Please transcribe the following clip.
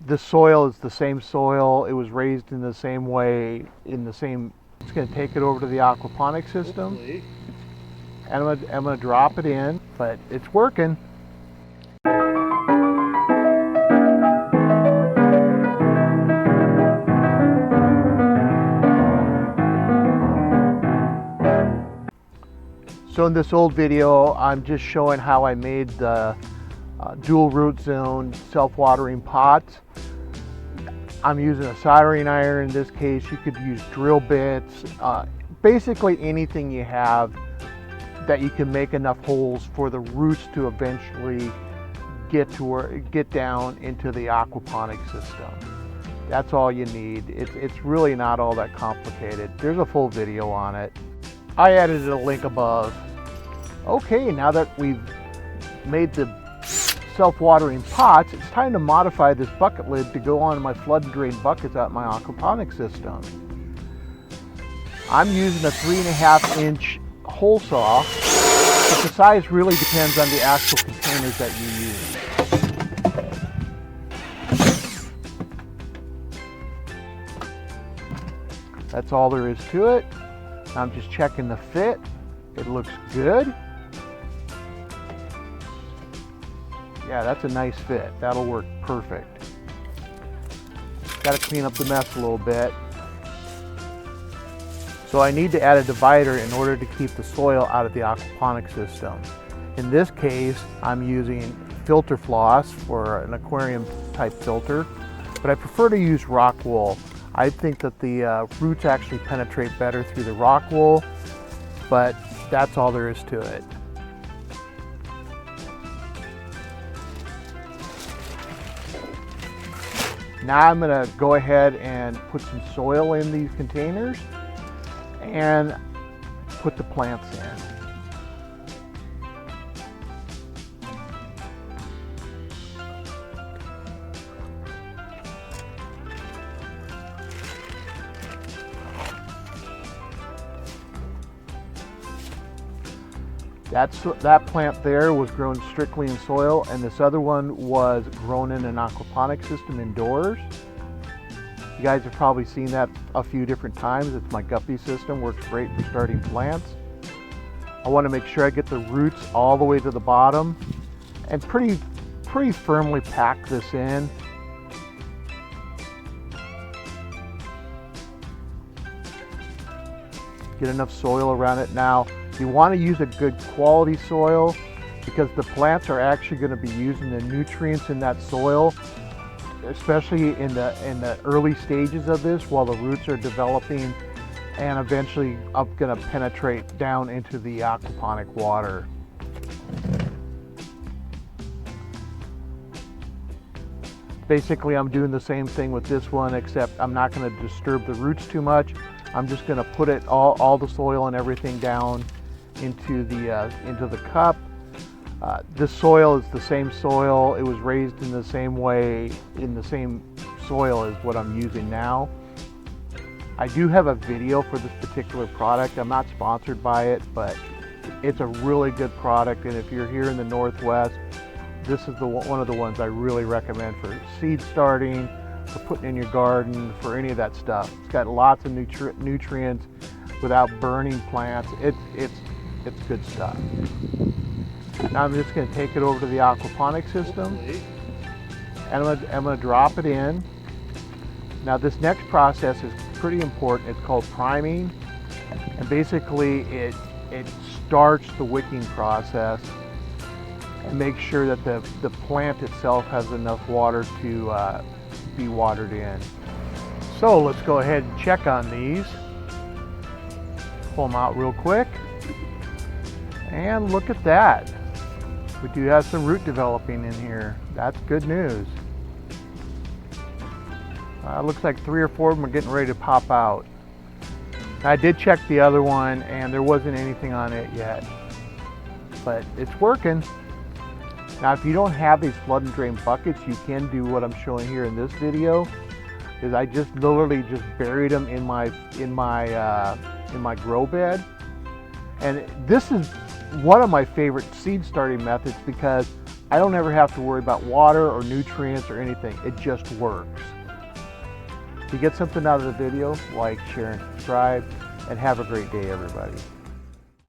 This soil is the same soil. It was raised in the same way, it's going to take it over to the aquaponic system. Hopefully. And I'm going to drop it in, but it's working. So in this old video, I'm just showing how I made the dual root zone self-watering pots. I'm using a soldering iron in this case. You could use drill bits, basically anything you have that you can make enough holes for the roots to eventually get down into the aquaponic system. That's all you need. It's really not all that complicated. There's a full video on it. I added a link above. Okay, now that we've made the self-watering pots, it's time to modify this bucket lid to go on my flood and drain buckets out in my aquaponic system. I'm using a 3.5 inch hole saw, but the size really depends on the actual containers that you use. That's all there is to it. I'm just checking the fit. It looks good. Yeah, that's a nice fit. That'll work perfect. Got to clean up the mess a little bit. So I need to add a divider in order to keep the soil out of the aquaponic system. In this case, I'm using filter floss for an aquarium type filter, but I prefer to use rock wool. I think that the roots actually penetrate better through the rock wool, but that's all there is to it. Now I'm going to go ahead and put some soil in these containers and put the plants in. That plant there was grown strictly in soil, and this other one was grown in an aquaponic system indoors. You guys have probably seen that a few different times. It's my guppy system, works great for starting plants. I want to make sure I get the roots all the way to the bottom and pretty firmly pack this in. Get enough soil around it. Now, you want to use a good quality soil because the plants are actually going to be using the nutrients in that soil, especially in the early stages of this while the roots are developing and eventually going to penetrate down into the aquaponic water. Basically, I'm doing the same thing with this one, except I'm not going to disturb the roots too much. I'm just going to put it all the soil and everything down into the cup. This soil is the same soil. It was raised in the same way, in the same soil as what I'm using now. I do have a video for this particular product. I'm not sponsored by it, but it's a really good product. And if you're here in the Northwest, this is one of the ones I really recommend for seed starting, for putting in your garden, for any of that stuff. It's got lots of nutrients without burning plants. It's good stuff. Now I'm just going to take it over to the aquaponic system, and I'm going to drop it in. Now this next process is pretty important. It's called priming, and basically it starts the wicking process and makes sure that the plant itself has enough water to be watered in. So let's go ahead and check on these. Pull them out real quick. And look at that. We do have some root developing in here. That's good news. Looks like 3 or 4 of them are getting ready to pop out. I did check the other one and there wasn't anything on it yet, but it's working. Now if you don't have these flood and drain buckets, you can do what I'm showing here in this video. Is I just literally just buried them in my grow bed. And this is one of my favorite seed starting methods because I don't ever have to worry about water or nutrients or anything. It just works. If you get something out of the video, like, share, and subscribe, and have a great day, everybody.